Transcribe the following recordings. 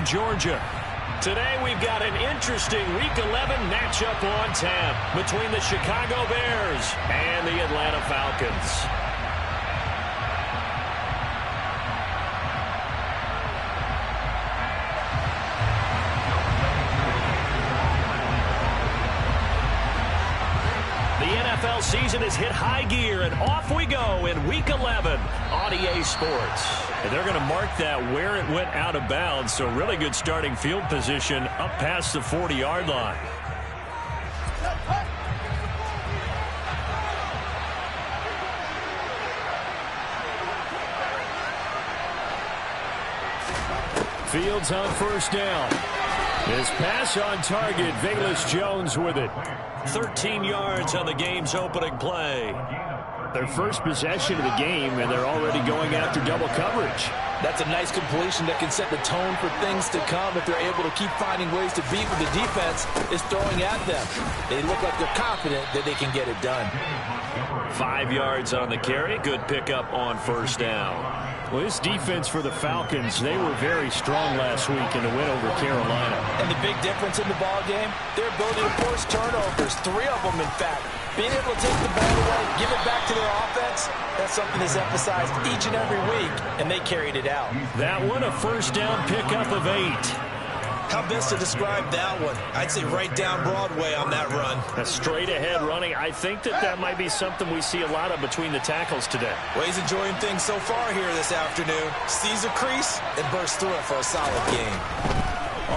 from Georgia. Today we've got an interesting Week 11 matchup on tap between the Chicago Bears and the Atlanta Falcons. The NFL season has hit high gear, and off we go in Week 11 on EA Sports. And they're going to mark that where it went out of bounds, so really good starting field position up past the 40-yard line. Fields on first down. His pass on target, Velus Jones with it. 13 yards on the game's opening play. Their first possession of the game, and they're already going after double coverage. That's a nice completion that can set the tone for things to come if they're able to keep finding ways to beat what the defense is throwing at them. They look like they're confident that they can get it done. 5 yards on the carry. Good pickup on first down. Well, this defense for the Falcons, they were very strong last week in the win over Carolina. And the big difference in the ball game, their ability to force turnovers, 3 of them in fact. Being able to take the ball away, give it back to their offense, that's something that's emphasized each and every week, and they carried it out. That one, a first down pickup of 8. How best to describe that one? I'd say right down Broadway on that run. A straight ahead running. I think that might be something we see a lot of between the tackles today. Well, he's enjoying things so far here this afternoon. Sees a crease and bursts through it for a solid game.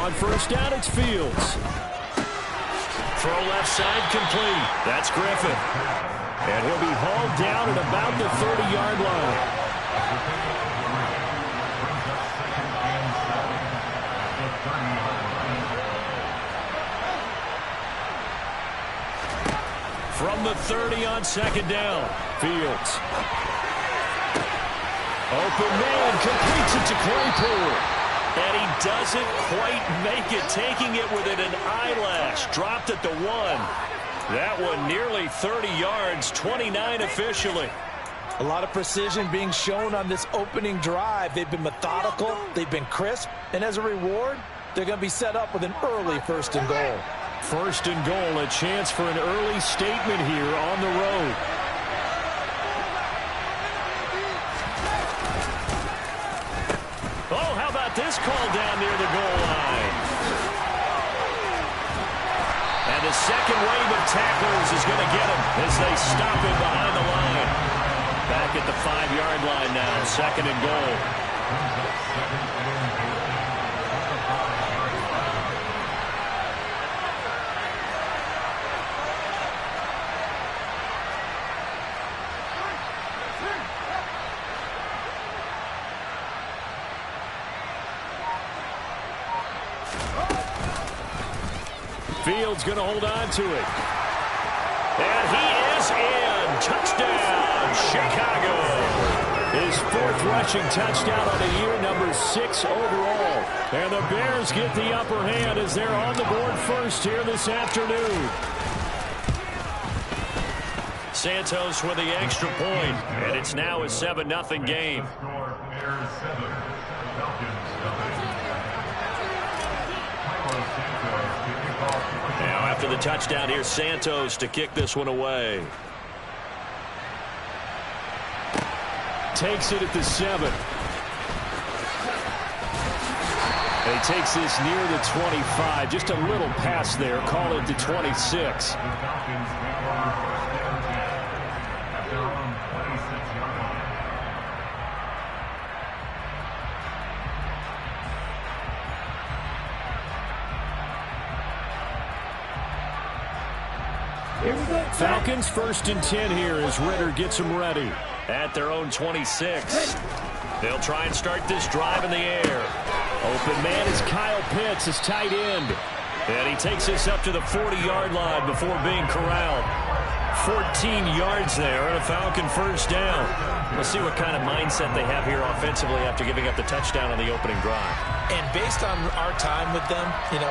On first down, it's Fields. Throw left side complete. That's Griffin. And he'll be hauled down at about the 30-yard line. From the 30 on second down, Fields. Open man, completes it to Claypool. And he doesn't quite make it, taking it within an eyelash. Dropped at the 1. That one nearly 30 yards, 29 officially. A lot of precision being shown on this opening drive. They've been methodical, they've been crisp, and as a reward, they're going to be set up with an early 1st and goal. 1st and goal, a chance for an early statement here on the road. Oh, how about this call down near the goal line? And the second wave of tacklers is going to get him as they stop him behind the line. Back at the 5-yard line now, 2nd and goal. Fields going to hold on to it. And he is in. Touchdown, Chicago. His 4th rushing touchdown on the year, number 6 overall. And the Bears get the upper hand as they're on the board first here this afternoon. Santos with the extra point, and it's now a 7-0 game. Now after the touchdown, here's Santos to kick this one away. Takes it at the 7. And he takes this near the 25. Just a little pass there. Call it the 26. Falcons 1st and 10 here as Ritter gets them ready at their own 26. They'll try and start this drive in the air. Open man is Kyle Pitts, his tight end. And he takes this up to the 40-yard line before being corralled. 14 yards there and a Falcon first down. We'll see what kind of mindset they have here offensively after giving up the touchdown on the opening drive. And based on our time with them,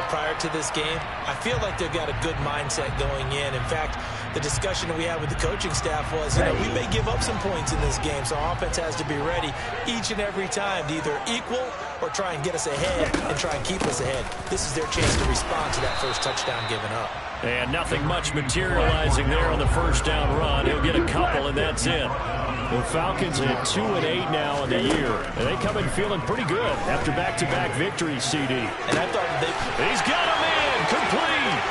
prior to this game, I feel like they've got a good mindset going in. In fact, the discussion that we had with the coaching staff was, we may give up some points in this game, so our offense has to be ready each and every time to either equal or try and get us ahead and try and keep us ahead. This is their chance to respond to that first touchdown given up. And nothing much materializing there on the first down run. He'll get a couple, and that's it. The Falcons at 2-8 now in the year. And they come in feeling pretty good after back-to-back victories, CD. And I thought he's got him in. Complete.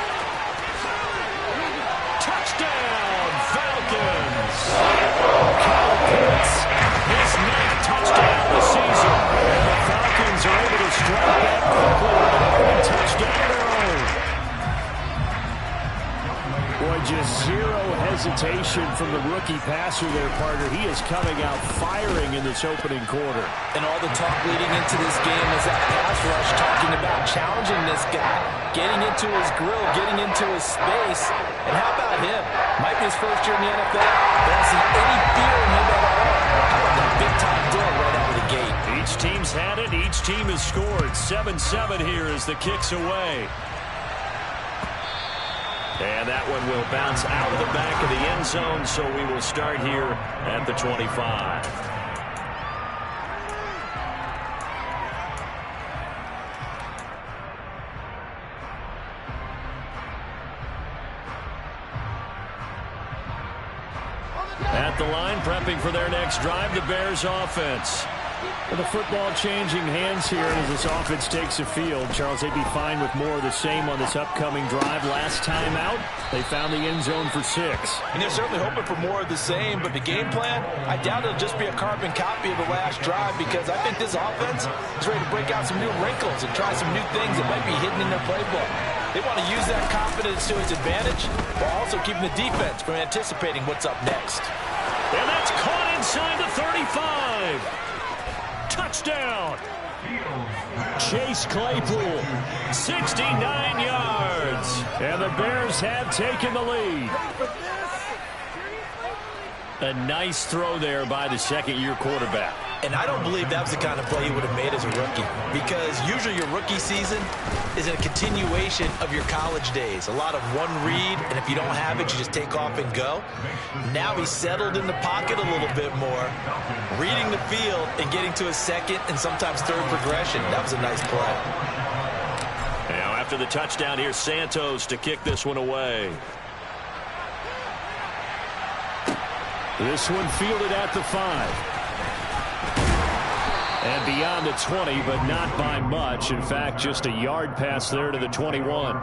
Touchdown, Falcons. Kyle Pitts, his 9th touchdown of the season. And the Falcons are able to strike back quickly with a touchdown of their own. Boy, just zero hesitation from the rookie passer there, partner. He is coming out firing in this opening quarter. And all the talk leading into this game is that pass rush, talking about challenging this guy, getting into his grill, getting into his space. And how about him? Might be his first year in the NFL. I don't see any fear in him at all. How about that big-time throw right out of the gate? Each team's had it. Each team has scored. 7-7 here as the kick's away. And that one will bounce out of the back of the end zone, so we will start here at the 25. At the line, prepping for their next drive, the Bears offense. With the football changing hands here as this offense takes the field. Charles, they'd be fine with more of the same on this upcoming drive. Last time out, they found the end zone for 6. And they're certainly hoping for more of the same, but the game plan, I doubt it'll just be a carbon copy of the last drive, because I think this offense is ready to break out some new wrinkles and try some new things that might be hidden in their playbook. They want to use that confidence to its advantage while also keeping the defense from anticipating what's up next. And that's caught inside the 35. Touchdown. Chase Claypool, 69 yards. And the Bears have taken the lead. A nice throw there by the second-year quarterback. And I don't believe that was the kind of play he would have made as a rookie, because usually your rookie season is a continuation of your college days. A lot of one read, and if you don't have it, you just take off and go. Now he's settled in the pocket a little bit more, reading the field and getting to his second and sometimes third progression. That was a nice play. Now after the touchdown, here's Santos to kick this one away. This one fielded at the 5. And beyond the 20, but not by much. In fact, just a yard pass there to the 21.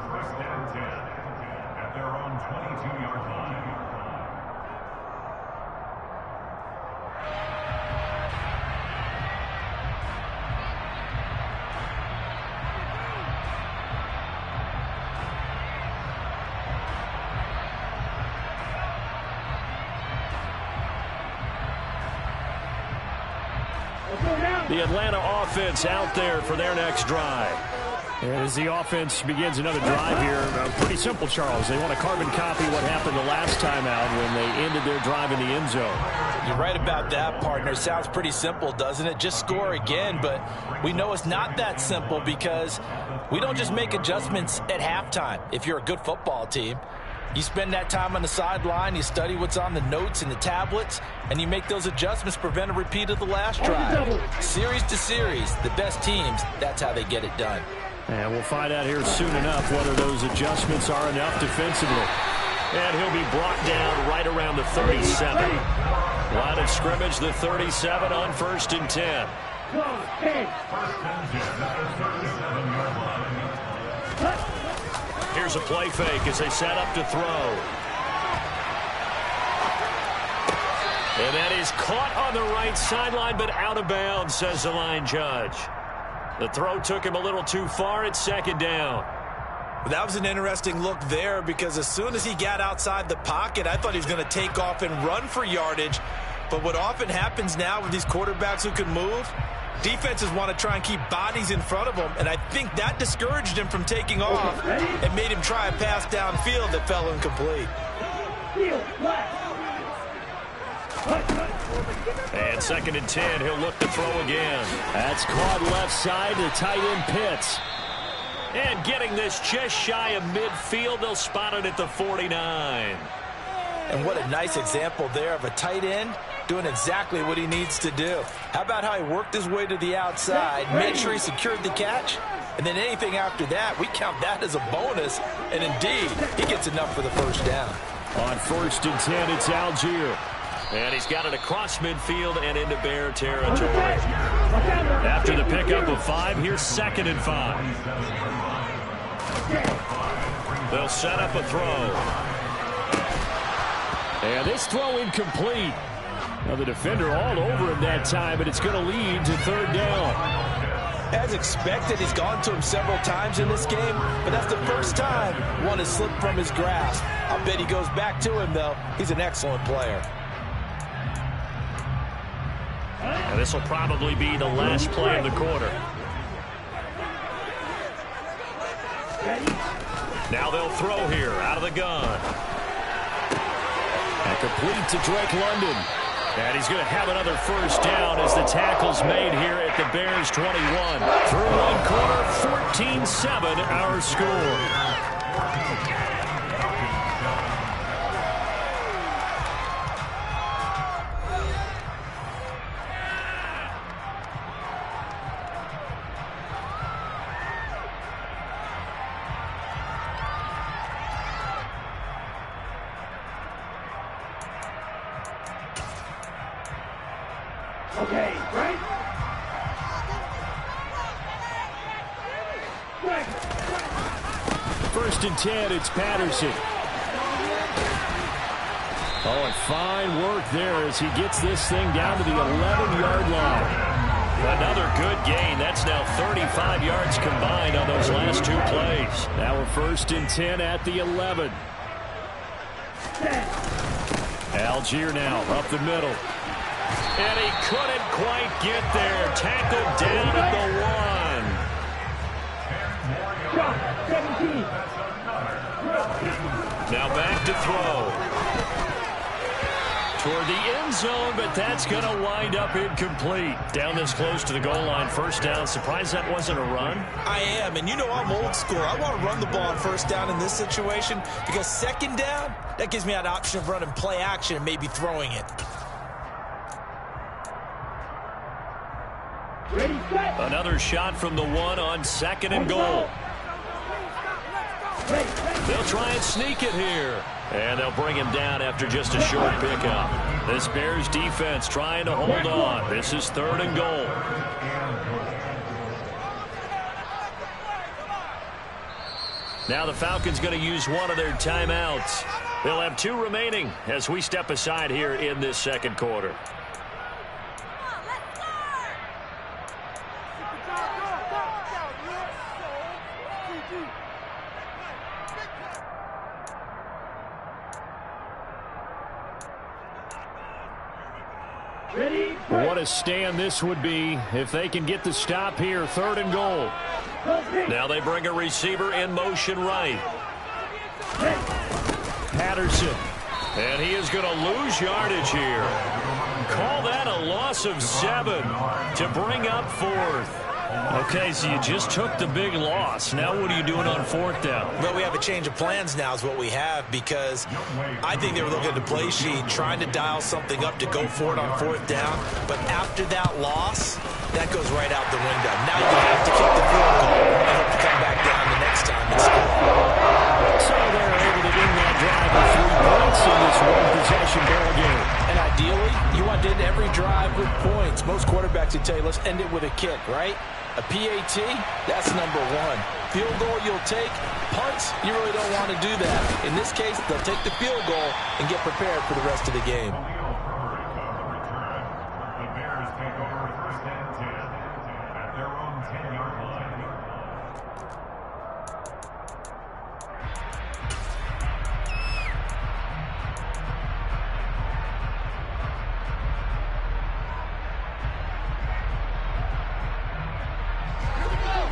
The Atlanta offense out there for their next drive. And as the offense begins another drive here, pretty simple, Charles. They want to carbon copy what happened the last time out when they ended their drive in the end zone. You're right about that, partner. Sounds pretty simple, doesn't it? Just score again, but we know it's not that simple, because we don't just make adjustments at halftime. If you're a good football team, you spend that time on the sideline, you study what's on the notes and the tablets, and you make those adjustments, prevent a repeat of the last drive. Series to series, the best teams, that's how they get it done. And we'll find out here soon enough whether those adjustments are enough defensively. And he'll be brought down right around the 37. Line of scrimmage, the 37 on 1st and 10. Here's a play fake as they set up to throw. And that is caught on the right sideline, but out of bounds, says the line judge. The throw took him a little too far. It's 2nd down. That was an interesting look there, because as soon as he got outside the pocket, I thought he was going to take off and run for yardage. But what often happens now with these quarterbacks who can move, defenses want to try and keep bodies in front of them, and I think that discouraged him from taking off and made him try a pass downfield that fell incomplete. And 2nd and 10, he'll look to throw again. That's caught left side to tight end Pitts. And getting this just shy of midfield, they'll spot it at the 49. And what a nice example there of a tight end doing exactly what he needs to do. How about how he worked his way to the outside, made sure he secured the catch, and then anything after that, we count that as a bonus. And indeed, he gets enough for the first down. On 1st and 10, it's Algier. And he's got it across midfield and into Bear territory. After the pickup of 5, here's 2nd and 5. They'll set up a throw. And this throw incomplete. Now the defender all over him that time, but it's going to lead to 3rd down. As expected, he's gone to him several times in this game, but that's the first time one has slipped from his grasp. I'll bet he goes back to him, though. He's an excellent player. And this will probably be the last play of the quarter. Now they'll throw here out of the gun. And complete to Drake London. And he's going to have another first down as the tackle's made here at the Bears 21. Through one quarter, 14-7 our score. Okay, right? 1st and 10, it's Patterson. Oh, and fine work there as he gets this thing down to the 11-yard line. Another good gain. That's now 35 yards combined on those last 2 plays. Now we're 1st and 10 at the 11. Algier now up the middle. And he couldn't quite get there. Tackled down at the 1. Now back to throw. Toward the end zone, but that's going to wind up incomplete. Down this close to the goal line, 1st down. Surprised that wasn't a run? I am, and you know I'm old school. I want to run the ball on 1st down in this situation because 2nd down, that gives me an option of running play action and maybe throwing it. Another shot from the 1 on 2nd and goal. They'll try and sneak it here. And they'll bring him down after just a short pickup. This Bears defense trying to hold on. This is 3rd and goal. Now the Falcons going to use one of their timeouts. They'll have 2 remaining as we step aside here in this 2nd quarter. What a stand this would be if they can get the stop here. 3rd and goal. Now they bring a receiver in motion right. Patterson. And he is going to lose yardage here. Call that a loss of 7 to bring up 4th. Okay, so you just took the big loss. Now what are you doing on 4th down? Well, we have a change of plans now is what we have because I think they were looking at the play sheet, trying to dial something up to go for it on 4th down. But after that loss, that goes right out the window. Now you have to kick the field goal and hope to come back down the next time and score. So they're able to end that drive with 3 points in this one-possession ball game. And ideally, you want to end every drive with points. Most quarterbacks would tell you, let's end it with a kick, right? A PAT, that's number 1. Field goal you'll take. Punts, you really don't want to do that. In this case, they'll take the field goal and get prepared for the rest of the game.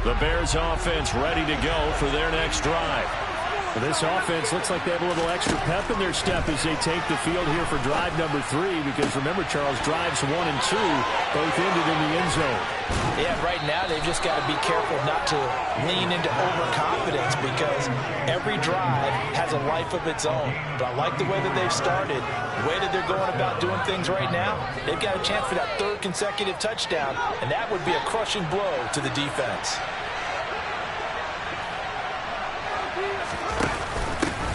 The Bears offense ready to go for their next drive. Well, this offense looks like they have a little extra pep in their step as they take the field here for drive number 3, because remember, Charles, drives 1 and 2 both ended in the end zone. Yeah, right now they've just got to be careful not to lean into overconfidence, because every drive has a life of its own. But I like the way that they've started, the way that they're going about doing things right now. They've got a chance for that 3rd consecutive touchdown, and that would be a crushing blow to the defense.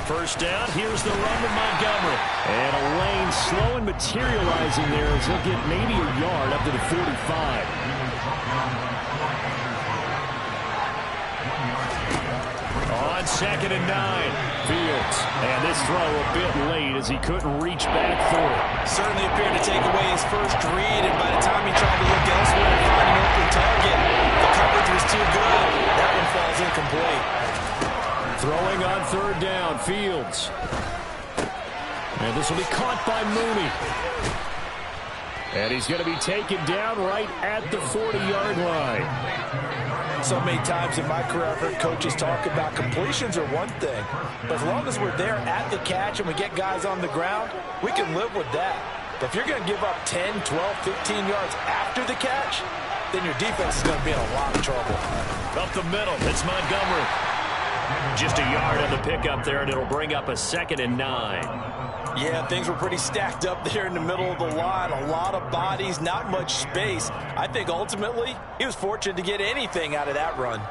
First down, here's the run with Montgomery. And a lane slow and materializing there as he'll get maybe a yard up to the 45. On 2nd and 9, Fields. And this throw a bit late as he couldn't reach back for it. Certainly appeared to take away his first read, and by the time he tried to look elsewhere and find an open target, the coverage was too good. That one falls incomplete. Throwing on 3rd down, Fields. And this will be caught by Mooney. And he's going to be taken down right at the 40-yard line. So many times in my career, I've heard coaches talk about completions are one thing. But as long as we're there at the catch and we get guys on the ground, we can live with that. But if you're going to give up 10, 12, 15 yards after the catch, then your defense is going to be in a lot of trouble. Up the middle, it's Montgomery. Just a yard on the pickup there, and it'll bring up a 2nd and 9. Yeah, things were pretty stacked up there in the middle of the line. A lot of bodies, not much space. I think ultimately he was fortunate to get anything out of that run.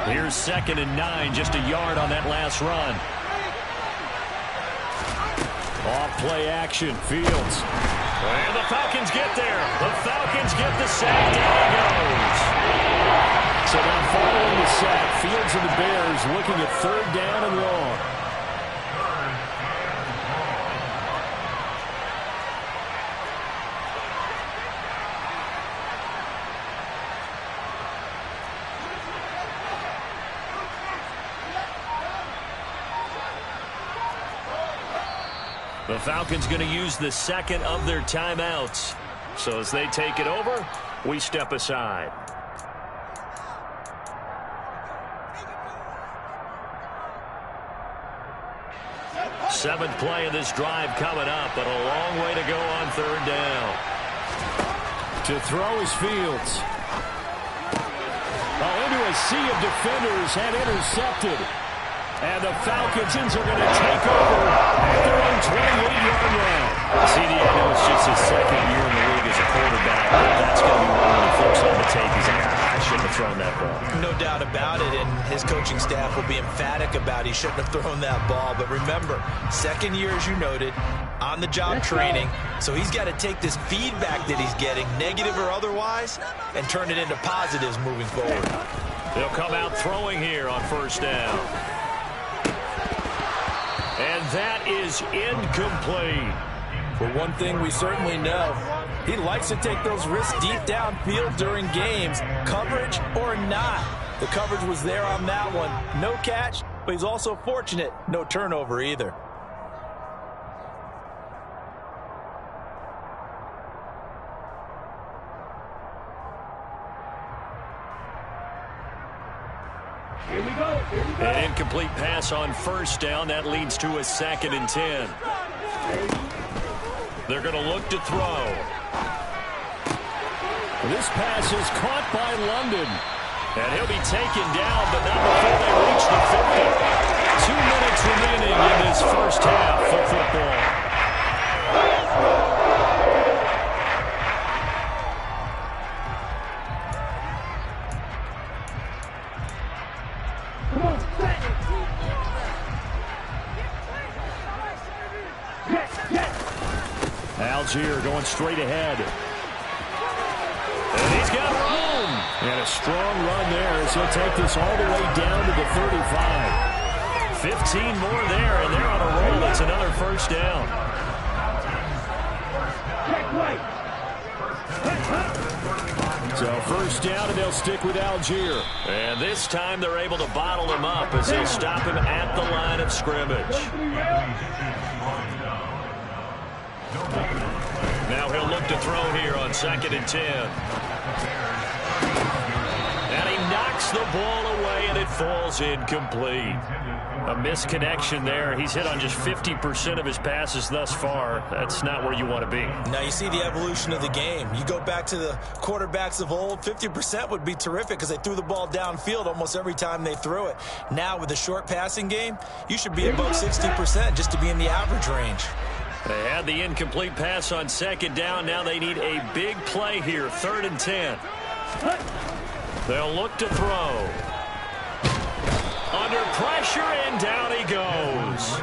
Here's 2nd and 9, just a yard on that last run. Off play action, Fields. And the Falcons get there. The Falcons get the sack. Down he goes. So now following the sack, Fields and the Bears looking at 3rd down and long. The Falcons going to use the 2nd of their timeouts. So as they take it over, we step aside. Seventh play of this drive coming up, but a long way to go on 3rd down. To throw is Fields. Oh, into a sea of defenders and intercepted. And the Falcons are going to take over at their own 28-yard line. CD, I know it's just his 2nd year in the league as a quarterback, but that's going to be one of the folks on the tape. He's like, I shouldn't have thrown that ball. No doubt about it, and his coaching staff will be emphatic about he shouldn't have thrown that ball. But remember, 2nd year, as you noted, on-the-job training, so he's got to take this feedback that he's getting, negative or otherwise, and turn it into positives moving forward. They'll come out throwing here on 1st down. And that is incomplete. For one thing we certainly know, he likes to take those risks deep downfield during games, coverage or not. The coverage was there on that one. No catch, but he's also fortunate, no turnover either. Here we go. An incomplete pass on 1st down. That leads to a 2nd and 10. They're going to look to throw. This pass is caught by London. And he'll be taken down, but not before they reach the 50. 2 minutes remaining in this first half of football. Algier going straight ahead. And he's got room. And a strong run there as he'll take this all the way down to the 35. 15 more there, and they're on a roll. That's another 1st down. So 1st down, and they'll stick with Algier. And this time they're able to bottle him up as they'll stop him at the line of scrimmage. Now he'll look to throw here on 2nd and 10. And knocks the ball away, and it falls incomplete. A misconnection there. He's hit on just 50% of his passes thus far. That's not where you want to be. Now you see the evolution of the game. You go back to the quarterbacks of old, 50% would be terrific because they threw the ball downfield almost every time they threw it. Now with the short passing game, you should be above 60% just to be in the average range. They had the incomplete pass on second down. Now they need a big play here, 3rd and 10. They'll look to throw. Under pressure, and down he goes.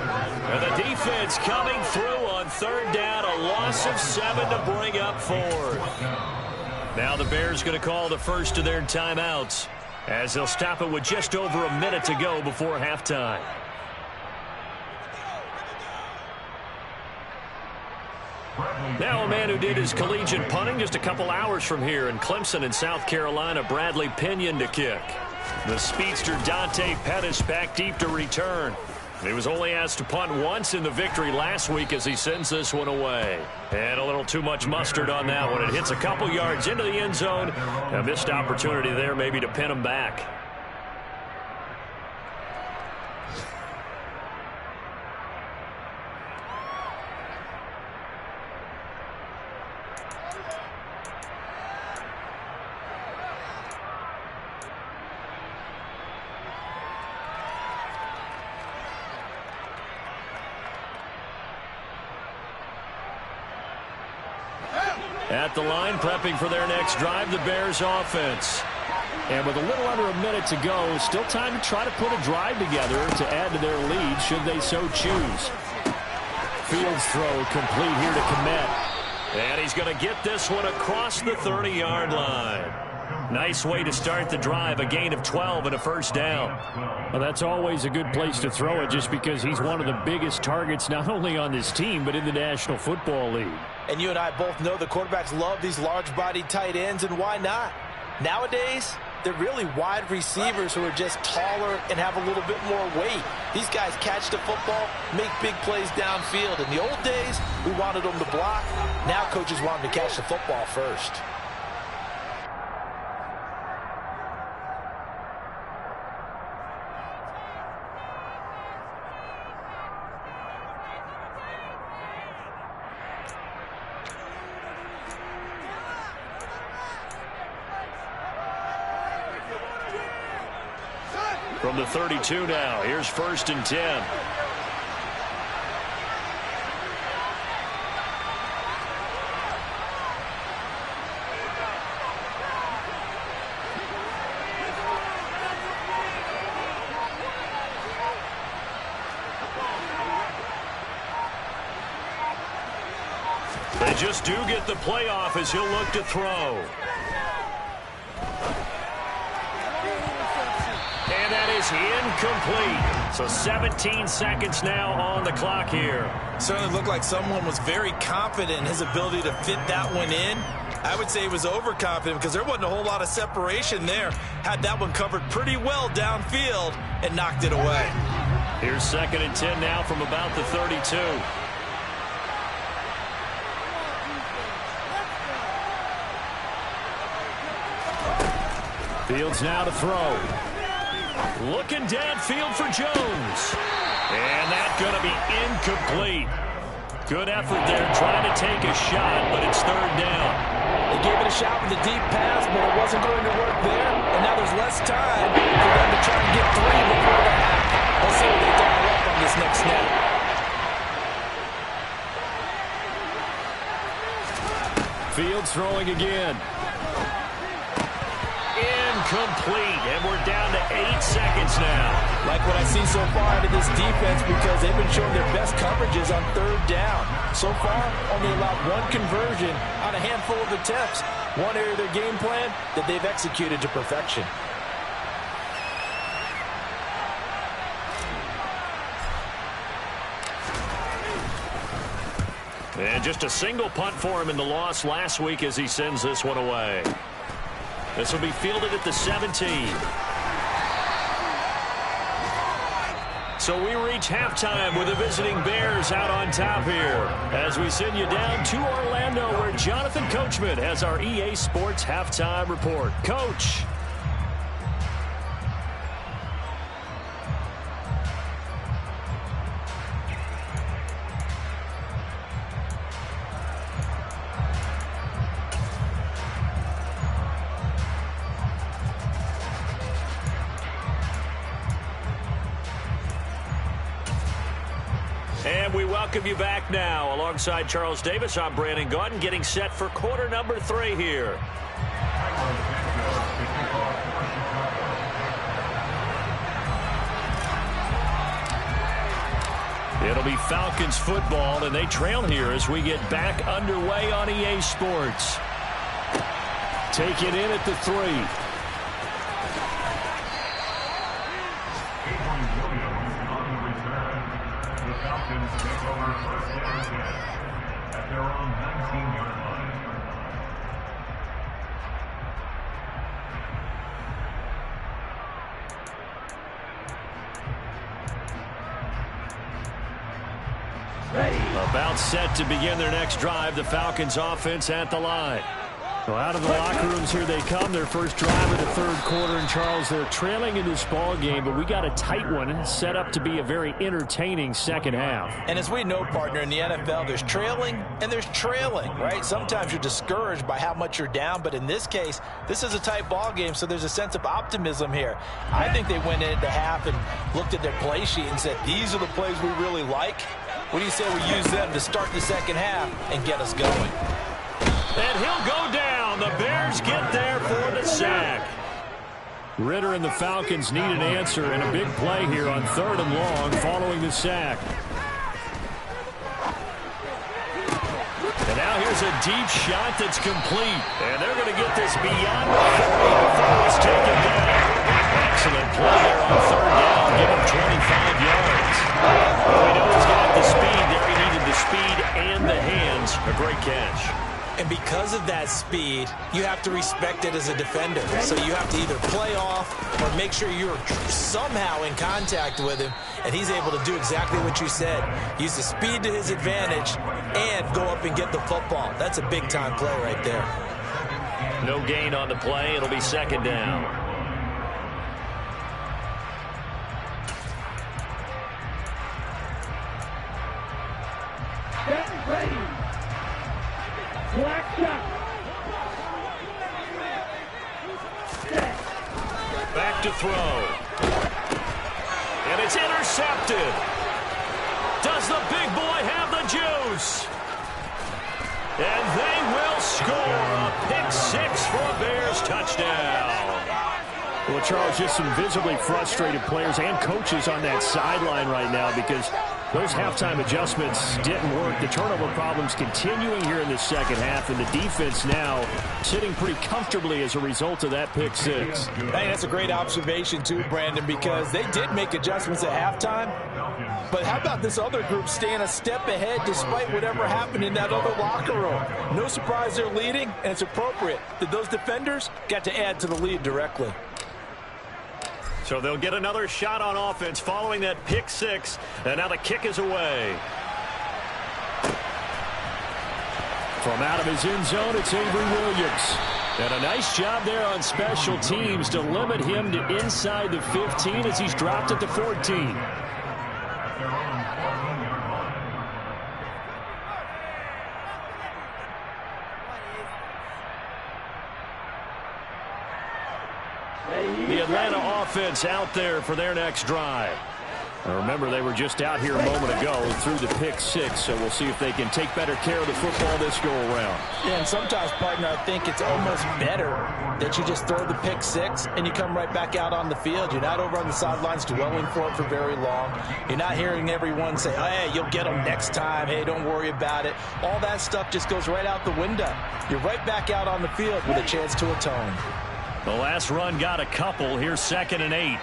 And the defense coming through on 3rd down, a loss of 7 to bring up 4th. Now the Bears going to call the first of their timeouts as they'll stop it with just over a minute to go before halftime. Now a man who did his collegiate punting just a couple hours from here in Clemson in South Carolina, Bradley Pinion to kick. The speedster Dante Pettis back deep to return. He was only asked to punt once in the victory last week as he sends this one away. And a little too much mustard on that one. It hits a couple yards into the end zone. A missed opportunity there maybe to pin him back. At the line, prepping for their next drive, the Bears offense. And with a little under a minute to go, still time to try to put a drive together to add to their lead should they so choose. Fields throw complete here to Kmet. And he's going to get this one across the 30-yard line. Nice way to start the drive, a gain of 12 and a first down. Well, that's always a good place to throw it just because he's one of the biggest targets not only on this team but in the National Football League. And you and I both know the quarterbacks love these large-bodied tight ends, and why not? Nowadays, they're really wide receivers who are just taller and have a little bit more weight. These guys catch the football, make big plays downfield. In the old days, we wanted them to block. Now coaches want them to catch the football first. From the 32 now, here's 1st and 10. They just do get the playoff as he'll look to throw. And that is incomplete. So 17 seconds now on the clock here. Certainly looked like someone was very confident in his ability to fit that one in. I would say he was overconfident because there wasn't a whole lot of separation there. Had that one covered pretty well downfield and knocked it away. Here's 2nd and 10 now from about the 32. Fields now to throw. Looking downfield for Jones. And that's going to be incomplete. Good effort there trying to take a shot, but it's 3rd down. They gave it a shot with a deep pass, but it wasn't going to work there. And now there's less time for them to try to get 3 before the half. Let's see what they dial up on this next snap. Fields throwing again. Incomplete, and we're down to 8 seconds now. Like what I see so far out of this defense because they've been showing their best coverages on 3rd down. So far, only allowed 1 conversion on a handful of attempts. One area of their game plan that they've executed to perfection. And just a single punt for him in the loss last week as he sends this one away. This will be fielded at the 17. So we reach halftime with the visiting Bears out on top here as we send you down to Orlando where Jonathan Coachman has our EA Sports Halftime Report. Coach. And we welcome you back now. Alongside Charles Davis, I'm Brandon Gaudin, getting set for quarter number 3 here. It'll be Falcons football, and they trail here as we get back underway on EA Sports. Take it in at the 3. The Falcons take over first down at their own 19-yard line. About set to begin their next drive, the Falcons offense at the line. Well, out of the locker rooms here they come, their first drive of the third quarter. And Charles, they're trailing in this ball game, but we got a tight one set up to be a very entertaining second half. And as we know, partner, in the NFL, there's trailing and there's trailing, right? Sometimes you're discouraged by how much you're down, but in this case, this is a tight ball game, so there's a sense of optimism here. I think they went into half and looked at their play sheet and said, these are the plays we really like. What do you say we use them to start the second half and get us going? And he'll go down. The Bears get there for the sack. Ritter and the Falcons need an answer, and a big play here on 3rd and long following the sack. And now here's a deep shot that's complete. And they're going to get this beyond the 40 before it's taken down. Excellent play there on 3rd down. Give him 25 yards. Well, we know he's got the speed there. He needed the speed and the hands. A great catch. And because of that speed, you have to respect it as a defender. So you have to either play off or make sure you're somehow in contact with him. And he's able to do exactly what you said. Use the speed to his advantage and go up and get the football. That's a big-time play right there. No gain on the play. It'll be 2nd down. Get ready. Black shot. Back to throw. And it's intercepted. Does the big boy have the juice? And they will score a pick 6 for a Bears touchdown. Well, Charles, just some visibly frustrated players and coaches on that sideline right now because those halftime adjustments didn't work. The turnover problems continuing here in the second half, and the defense now sitting pretty comfortably as a result of that pick 6. Hey, that's a great observation too, Brandon, because they did make adjustments at halftime. But how about this other group staying a step ahead despite whatever happened in that other locker room? No surprise they're leading, and it's appropriate that those defenders got to add to the lead directly. So they'll get another shot on offense following that pick 6. And now the kick is away. From out of his end zone, it's Avery Williams. And a nice job there on special teams to limit him to inside the 15 as he's dropped at the 14. The Atlanta offense out there for their next drive. Now remember, they were just out here a moment ago through the pick 6, so we'll see if they can take better care of the football this go-around. Yeah, and sometimes, partner, I think it's almost better that you just throw the pick 6 and you come right back out on the field. You're not over on the sidelines dwelling for it for very long. You're not hearing everyone say, oh, hey, you'll get them next time. Hey, don't worry about it. All that stuff just goes right out the window. You're right back out on the field with a chance to atone. The last run got a couple. Here's 2nd and 8.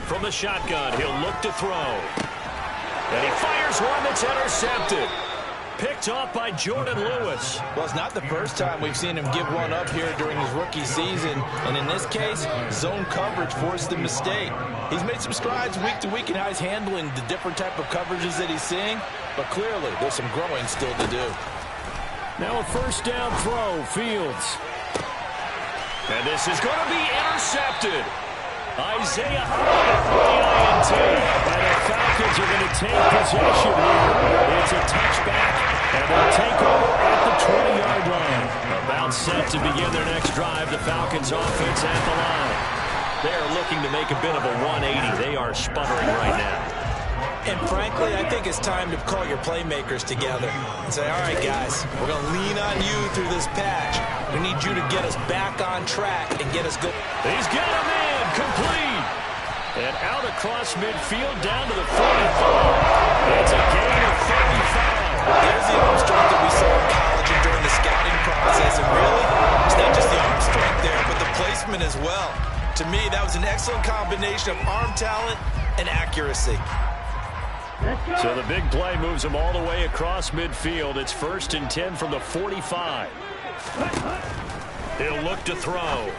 From the shotgun, he'll look to throw. And he fires one that's intercepted. Picked off by Jordan Lewis. Well, it's not the first time we've seen him give one up here during his rookie season. And in this case, zone coverage forced the mistake. He's made some strides week to week in how he's handling the different type of coverages that he's seeing. But clearly, there's some growing still to do. Now a 1st down throw, Fields. And this is going to be intercepted. Isaiah Howard for the INT. And the Falcons are going to take possession here. It's a touchback, and they'll take over at the 20-yard line. About set to begin their next drive. The Falcons offense at the line. They're looking to make a bit of a 180. They are sputtering right now. And frankly, I think it's time to call your playmakers together and say, all right, guys, we're going to lean on you through this patch. We need you to get us back on track and get us going. He's got a man complete. And out across midfield down to the 45. It's a gain of 35. There's the arm strength that we saw in college and during the scouting process. And really, it's not just the arm strength there, but the placement as well. To me, that was an excellent combination of arm talent and accuracy. So the big play moves him all the way across midfield. It's 1st and 10 from the 45. He'll look to throw.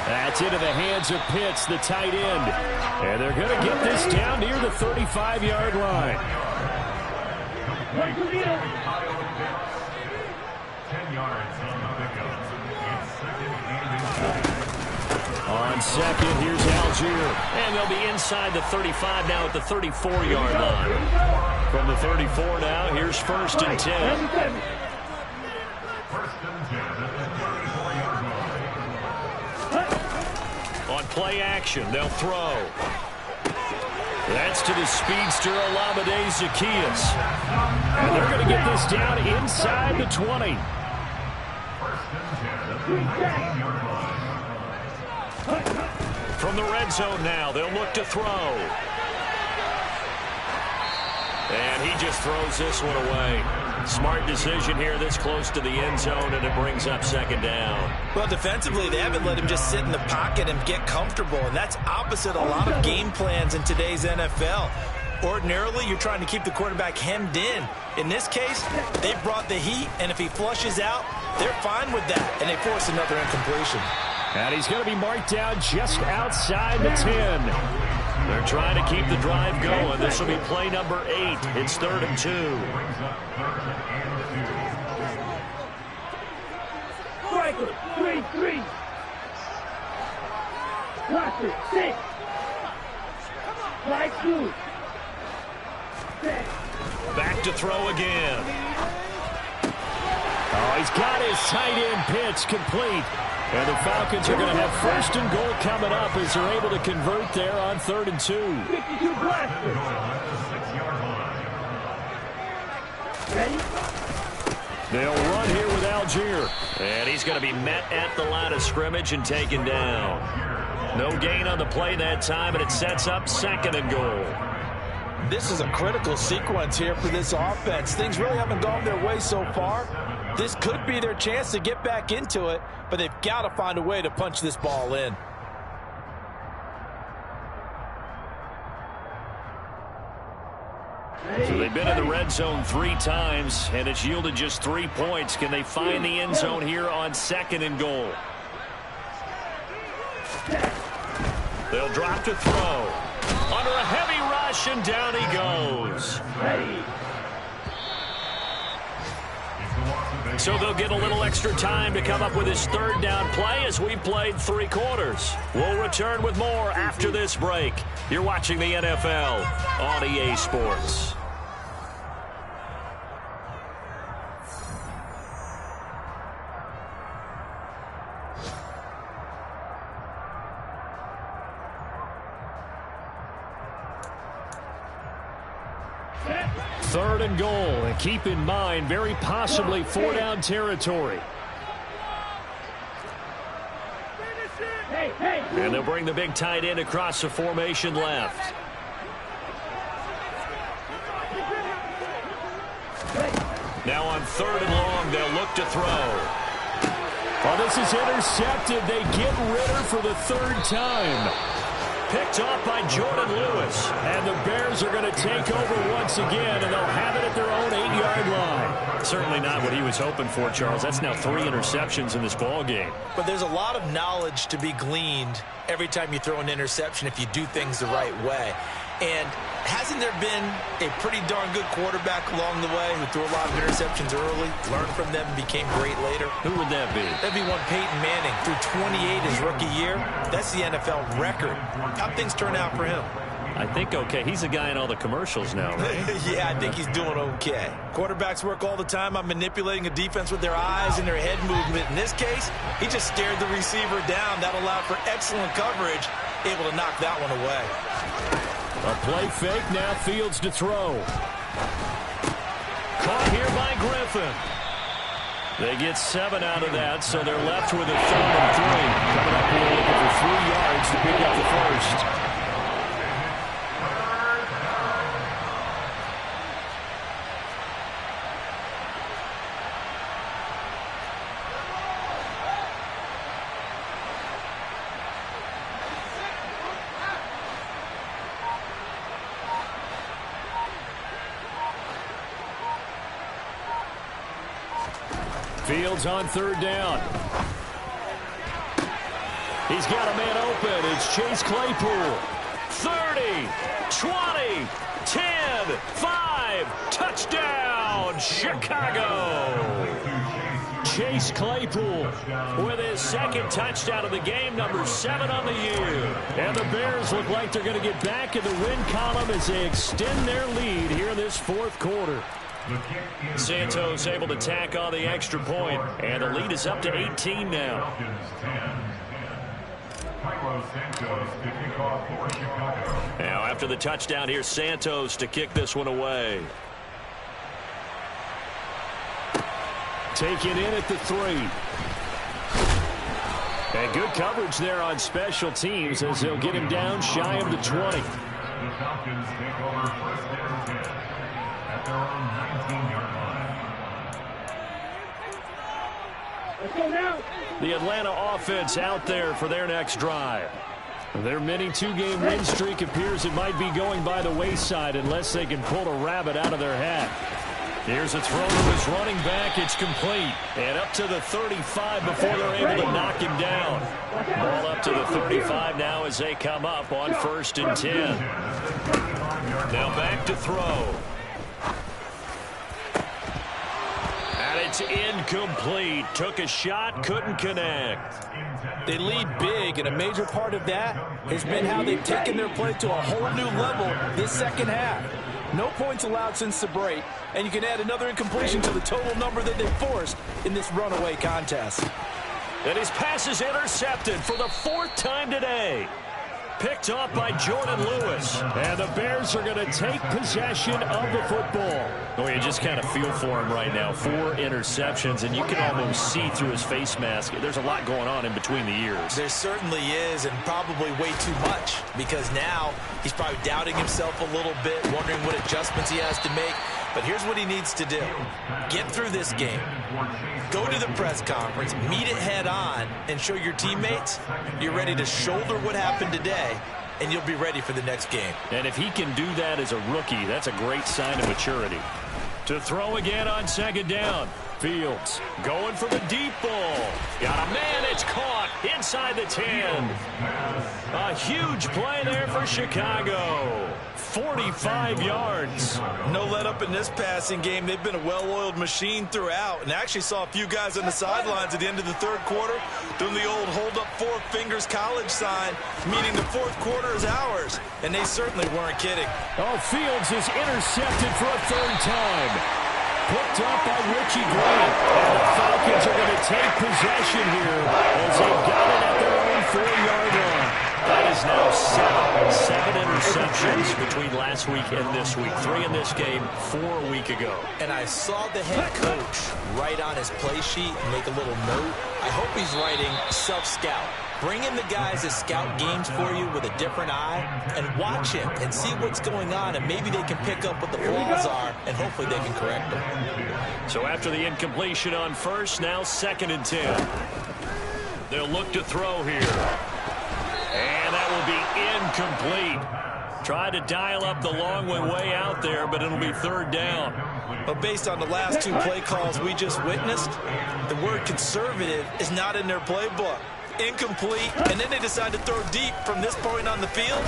That's into the hands of Pitts, the tight end. And they're going to get this down near the 35-yard line. 10 yards on the pickup. It's 2nd and 10. On second, here's Algier. And they'll be inside the 35 now at the 34-yard line. From the 34 now, here's 1st and 10. 1st and 10 at the 34-yard line. On play action, they'll throw. That's to the speedster Olamide Zaccheaus. And they're going to get this down inside the 20. 1st and 10 at the 19-yard line. From the red zone now, they'll look to throw. And he just throws this one away. Smart decision here this close to the end zone, and it brings up 2nd down. Well, defensively, they haven't let him just sit in the pocket and get comfortable, and that's opposite a lot of game plans in today's NFL. Ordinarily, you're trying to keep the quarterback hemmed in. In this case, they brought the heat, and if he flushes out, they're fine with that, and they force another incompletion. And he's going to be marked down just outside the 10. They're trying to keep the drive going. This will be play number 8. It's 3rd and 2. Brings up 3rd and 2. Striker, 3-3. Watch it, 6. Slide 2. Back to throw again. Oh, he's got his tight end Pitts complete. And the Falcons are going to have 1st and goal coming up as they're able to convert there on 3rd and 2. 52 blaster. Ready? They'll run here with Algier. And he's going to be met at the line of scrimmage and taken down. No gain on the play that time, and it sets up 2nd and goal. This is a critical sequence here for this offense. Things really haven't gone their way so far. This could be their chance to get back into it, but they've got to find a way to punch this ball in. So they've been in the red zone 3 times, and it's yielded just 3 points. Can they find the end zone here on 2nd and goal? They'll drop to throw. Under a heavy rush, and down he goes. So they'll get a little extra time to come up with his 3rd down play as we played 3 quarters. We'll return with more after this break. You're watching the NFL on EA Sports. Third and goal, and keep in mind, very possibly 4-down territory. And they'll bring the big tight end across the formation left. Now on 3rd and long, they'll look to throw. Oh, this is intercepted. They get Ritter for the 3rd time. Picked off by Jordan Lewis. And the Bears are going to take over once again, and they'll have it at their own 8-yard line. Certainly not what he was hoping for, Charles. That's now 3 interceptions in this ball game. But there's a lot of knowledge to be gleaned every time you throw an interception if you do things the right way. And hasn't there been a pretty darn good quarterback along the way who threw a lot of interceptions early, learned from them, and became great later? Who would that be? That'd be one Peyton Manning. Threw 28 his rookie year. That's the NFL record. How'd things turn out for him? I think okay. He's the guy in all the commercials now, right? Yeah, I think he's doing okay. Quarterbacks work all the time on manipulating a defense with their eyes and their head movement. In this case, he just stared the receiver down. That allowed for excellent coverage, able to knock that one away. A play fake, now Fields to throw. Caught here by Griffin. They get 7 out of that, so they're left with a 3rd and 3. Coming up here looking for 3 yards to pick up the first. Fields on 3rd down. He's got a man open. It's Chase Claypool. 30, 20, 10, 5. Touchdown, Chicago. Chase Claypool with his 2nd touchdown of the game, number 7 on the year. And the Bears look like they're going to get back in the win column as they extend their lead here in this 4th quarter. Santos able to tack on the extra point, and the lead is up to 18 now. Now after the touchdown, here's Santos to kick this one away. Taken in at the 3. And good coverage there on special teams as they'll get him down shy of the 20. The Falcons take over 1st and 10 at their own 19-yard line. Let's go now. The Atlanta offense out there for their next drive. Their mini 2-game win streak appears it might be going by the wayside unless they can pull a rabbit out of their hat. Here's a throw to his running back. It's complete. And up to the 35 before they're able to knock him down. Ball up to the 35 now as they come up on 1st and 10. Now back to throw. And it's incomplete. Took a shot, couldn't connect. They lead big, and a major part of that has been how they've taken their play to a whole new level this 2nd half. No points allowed since the break, and you can add another incompletion to the total number that they forced in this runaway contest. And his pass is intercepted for the 4th time today. Picked off by Jordan Lewis. And the Bears are going to take possession of the football. Oh, you just kind of feel for him right now. 4 interceptions, and you can almost see through his face mask. There's a lot going on in between the ears. There certainly is, and probably way too much, because now he's probably doubting himself a little bit, wondering what adjustments he has to make. But here's what he needs to do. Get through this game. Go to the press conference, meet it head on, and show your teammates you're ready to shoulder what happened today, and you'll be ready for the next game. And if he can do that as a rookie, that's a great sign of maturity. To throw again on 2nd down. Fields going for the deep ball. Got a man, it's caught inside the 10. A huge play there for Chicago. 45 yards. No let up in this passing game. They've been a well-oiled machine throughout, and I actually saw a few guys on the sidelines at the end of the 3rd quarter doing the old hold up 4 fingers college sign, meaning the 4th quarter is ours, and they certainly weren't kidding. Oh, Fields is intercepted for a 3rd time. Picked up by Richie Grant. And the Falcons are going to take possession here as they've got it at their own 4-yard line. That is now 7 interceptions between last week and this week. 3 in this game, 4 a week ago. And I saw the head coach write on his play sheet and make a little note. I hope he's writing self-scout. Bring in the guys that scout games for you with a different eye and watch him and see what's going on, and maybe they can pick up what the flaws are, and hopefully they can correct them. So after the incompletion on 1st, now 2nd and 10. They'll look to throw here. And that will be incomplete. Tried to dial up the long way out there, but it'll be 3rd down. But based on the last 2 play calls we just witnessed, the word conservative is not in their playbook. Incomplete, and then they decide to throw deep from this point on the field.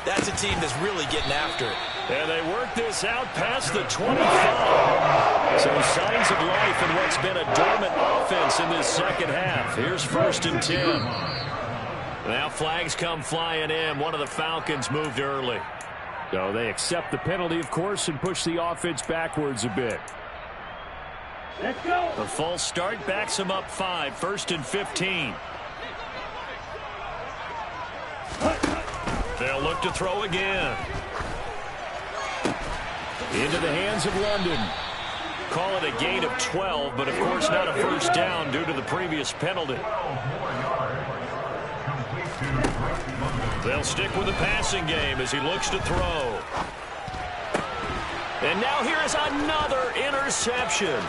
That's a team that's really getting after it. And they work this out past the 25. So signs of life in what's been a dormant offense in this 2nd half. Here's 1st and 10. Now flags come flying in. One of the Falcons moved early. So they accept the penalty, of course, and push the offense backwards a bit. Let's go. A false start backs them up 5. 1st and 15. They'll look to throw again. Into the hands of London. Call it a gain of 12, but of course not a first down due to the previous penalty. They'll stick with the passing game as he looks to throw. And now here is another interception.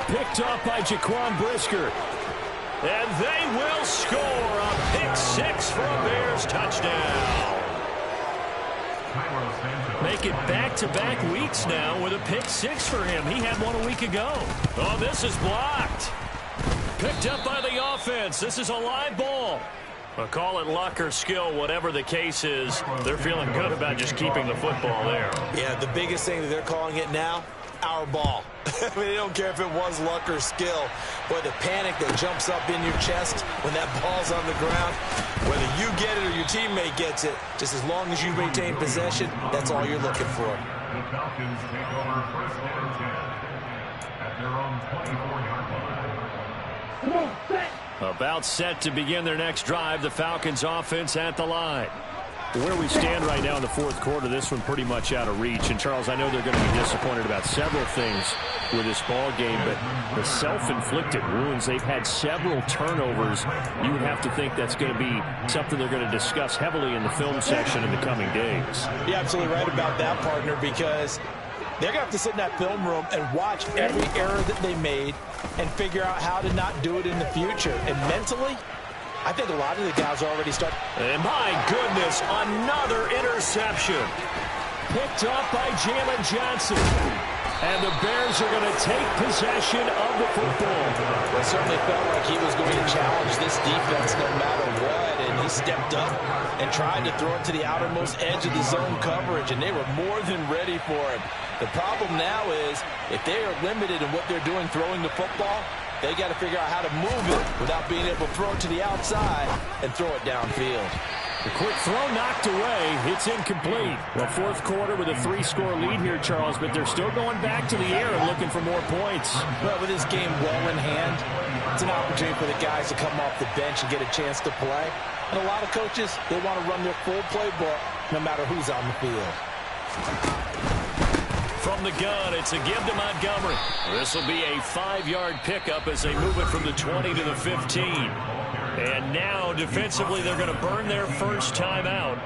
Picked up by Jaquan Brisker. And they will score a pick six for a Bears touchdown. Make it back-to-back weeks now with a pick six for him. He had one a week ago. Oh, this is blocked. Picked up by the offense. This is a live ball. Well, call it luck or skill, whatever the case is. They're feeling good about just keeping the football there. Yeah, the biggest thing that they're calling it now, our ball. I mean, they don't care if it was luck or skill. Boy, the panic that jumps up in your chest when that ball's on the ground, whether you get it or your teammate gets it, just as long as you maintain possession, that's all you're looking for. The Falcons take over first and 10 at their own 24-yard line. Come on, set. About set to begin their next drive. The Falcons offense at the line. Where we stand right now in the fourth quarter, this one pretty much out of reach. And, Charles, I know they're going to be disappointed about several things with this ball game, but the self-inflicted wounds, they've had several turnovers. You would have to think that's going to be something they're going to discuss heavily in the film section in the coming days. You're absolutely right about that, partner, because they're going to have to sit in that film room and watch every error that they made and figure out how to not do it in the future. And mentally, I think a lot of the guys already start. And my goodness, another interception. Picked up by Jalen Johnson. And the Bears are going to take possession of the football. Well, it certainly felt like he was going to challenge this defense no matter what. And he stepped up and tried to throw it to the outermost edge of the zone coverage. And they were more than ready for him. The problem now is if they are limited in what they're doing throwing the football, they got to figure out how to move it without being able to throw it to the outside and throw it downfield. The quick throw knocked away. It's incomplete. Well, fourth quarter with a 3-score lead here, Charles, but they're still going back to the air and looking for more points. Well, with this game well in hand, it's an opportunity for the guys to come off the bench and get a chance to play. And a lot of coaches, they want to run their full playbook no matter who's on the field. From the gun, it's a give to Montgomery. This will be a 5-yard pickup as they move it from the 20 to the 15. And now, defensively, they're going to burn their first time out.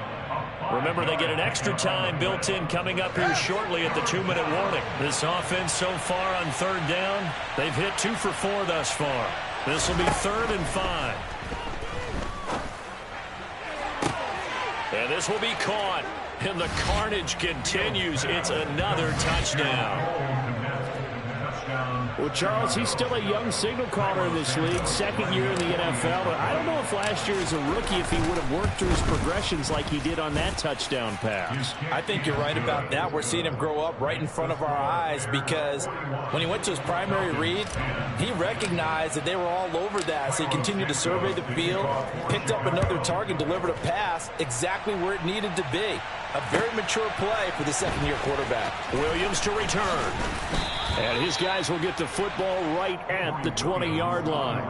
Remember, they get an extra time built in coming up here shortly at the 2-minute warning. This offense so far on third down, they've hit 2 for 4 thus far. This will be 3rd and 5. And this will be caught. And the carnage continues. It's another touchdown. Well, Charles, he's still a young signal caller in this league, second year in the NFL. But I don't know if last year as a rookie, if he would have worked through his progressions like he did on that touchdown pass. I think you're right about that. We're seeing him grow up right in front of our eyes because when he went to his primary read, he recognized that they were all over that. So he continued to survey the field, picked up another target, delivered a pass exactly where it needed to be. A very mature play for the second-year quarterback. Williams to return. And his guys will get the football right at the 20-yard line.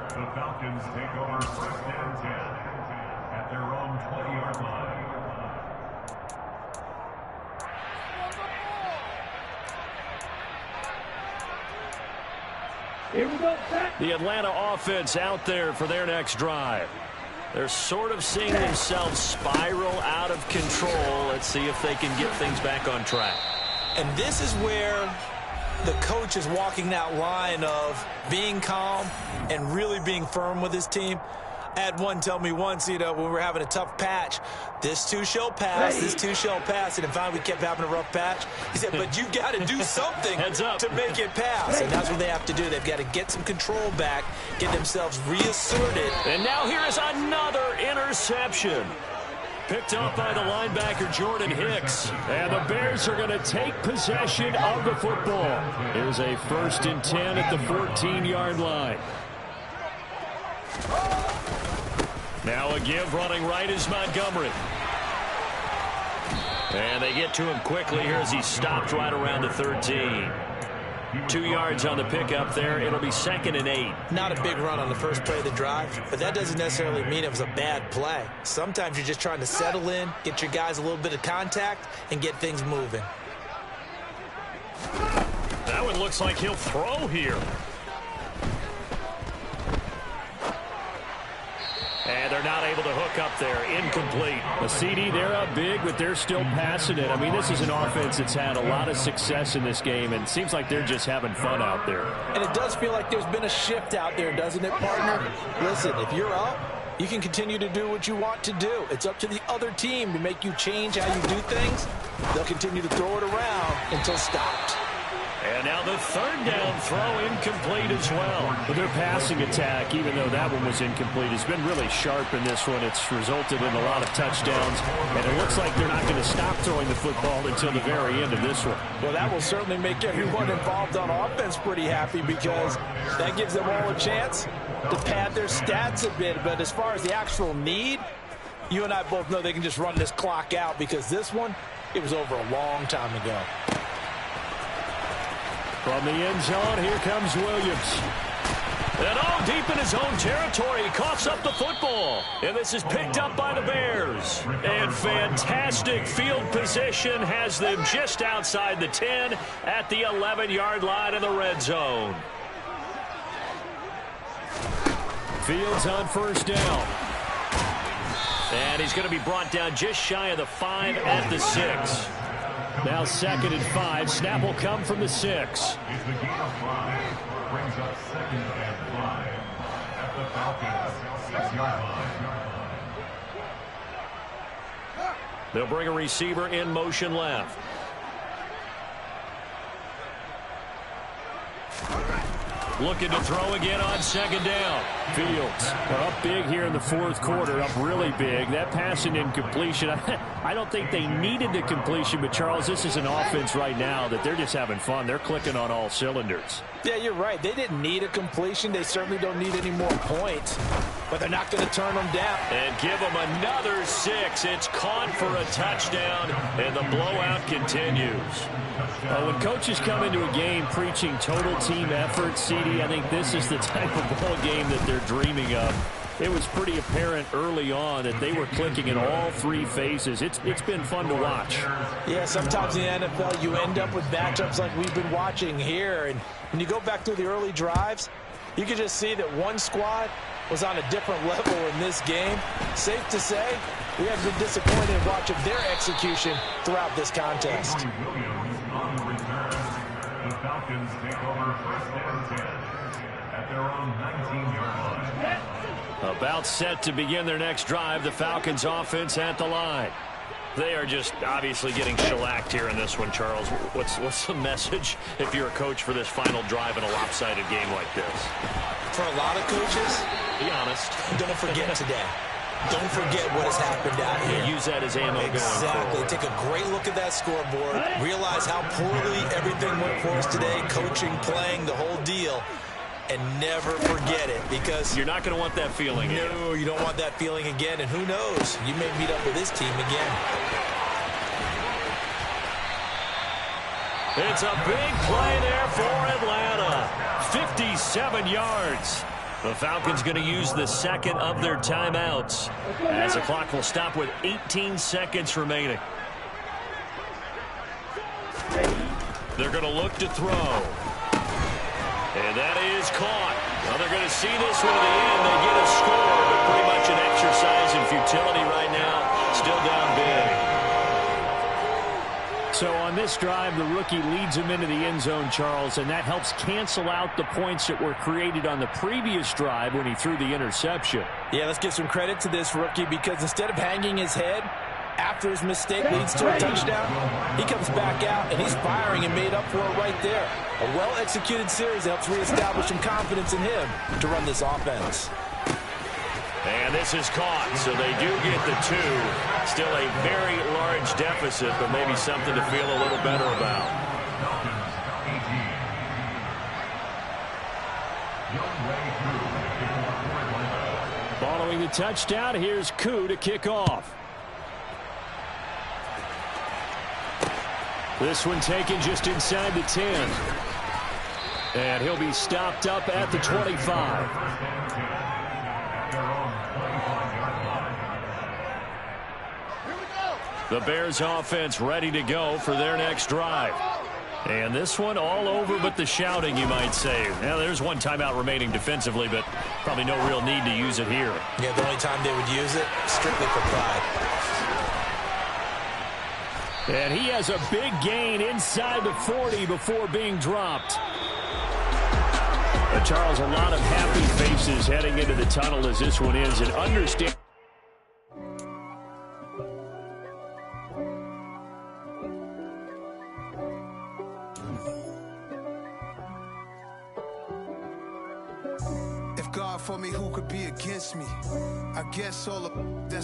The Falcons take over first and 10 at their own 20-yard line. Here we go, set. The Atlanta offense out there for their next drive. They're sort of seeing themselves spiral out of control. Let's see if they can get things back on track. And this is where the coach is walking that line of being calm and really being firm with his team. I had one tell me once, when we were having a tough patch, this too shall pass, this too shall pass. And then finally we kept having a rough patch. He said, but you've got to do something to make it pass. And that's what they have to do. They've got to get some control back, get themselves reasserted. And now here is another interception. Picked up by the linebacker, Jordan Hicks. And the Bears are going to take possession of the football. Here's a 1st and 10 at the 14-yard line. Now a give running right is Montgomery. And they get to him quickly here as he stopped right around the 13. 2 yards on the pickup there. It'll be 2nd and 8. Not a big run on the first play of the drive, but that doesn't necessarily mean it was a bad play. Sometimes you're just trying to settle in, get your guys a little bit of contact, and get things moving. That one looks like he'll throw here. And they're not able to hook up there. Incomplete. A CD, they're up big, but they're still passing it. I mean, this is an offense that's had a lot of success in this game, and it seems like they're just having fun out there. And it does feel like there's been a shift out there, doesn't it, partner? Listen, if you're up, you can continue to do what you want to do. It's up to the other team to make you change how you do things. They'll continue to throw it around until stopped. And now the 3rd down throw incomplete as well. But their passing attack, even though that one was incomplete, has been really sharp in this one. It's resulted in a lot of touchdowns. And it looks like they're not going to stop throwing the football until the very end of this one. Well, that will certainly make everyone involved on offense pretty happy because that gives them all a chance to pad their stats a bit. But as far as the actual need, you and I both know they can just run this clock out because this one, it was over a long time ago. From the end zone, here comes Williams. And all deep in his own territory, he coughs up the football. And this is picked up by the Bears. And fantastic field position has them just outside the 10 at the 11-yard line in the red zone. Fields on 1st down. And he's going to be brought down just shy of the 5 at the 6. Now 2nd and 5. Snap will come from the 6. Is the gain of 5. Brings up 2nd and 5 at the Falcons 6-yard line. They'll bring a receiver in motion left. Looking to throw again on 2nd down. Fields are up big here in the 4th quarter, up really big. That passing incompletion, I don't think they needed the completion, but Charles, this is an offense right now that they're just having fun. They're clicking on all cylinders. Yeah, you're right. They didn't need a completion. They certainly don't need any more points, but they're not going to turn them down. And give them another 6. It's caught for a touchdown, and the blowout continues. When coaches come into a game preaching total team effort, CD, I think this is the type of ball game that they're dreaming of. It was pretty apparent early on that they were clicking in all 3 phases. It's been fun to watch. Yeah, sometimes in the NFL you end up with matchups like we've been watching here. And when you go back through the early drives, you can just see that one squad was on a different level in this game. Safe to say, we have been disappointed in watching their execution throughout this contest. On the return, the Falcons take over 1st and 10 at their own 19-yard line. About set to begin their next drive, the Falcons offense at the line. They are just obviously getting shellacked here in this one, Charles. What's the message if you're a coach for this final drive in a lopsided game like this? For a lot of coaches, be honest. Don't forget today. Don't forget what has happened out here. Use that as ammo going Exactly. forward. Take a great look at that scoreboard. Realize how poorly everything went for us today. Coaching, playing, the whole deal. And never forget it, because you're not going to want that feeling again. No, you don't want that feeling again. And who knows? You may meet up with this team again. It's a big play there for Atlanta. 57 yards. The Falcons going to use the 2nd of their timeouts as the clock will stop with 18 seconds remaining. They're going to look to throw. And that is caught. Well, they're going to see this one to the end. They get a score, but pretty much an exercise in futility right now. Still down big. So on this drive, the rookie leads him into the end zone, Charles, and that helps cancel out the points that were created on the previous drive when he threw the interception. Yeah, let's give some credit to this rookie, because instead of hanging his head after his mistake leads to a touchdown, he comes back out and he's firing and made up for it right there. A well-executed series helps reestablish some confidence in him to run this offense. And this is caught, so they do get the 2. Still a very large deficit, but maybe something to feel a little better about. Following the touchdown, here's Koo to kick off. This one taken just inside the 10. And he'll be stopped up at the 25. The Bears offense ready to go for their next drive. And this one all over but the shouting, you might say. Now, there's one timeout remaining defensively, but probably no real need to use it here. Yeah, the only time they would use it, strictly for pride. And he has a big gain inside the 40 before being dropped. Charles, a lot of happy faces heading into the tunnel as this one is, and understand. If God for me, who could be against me? I guess all of that's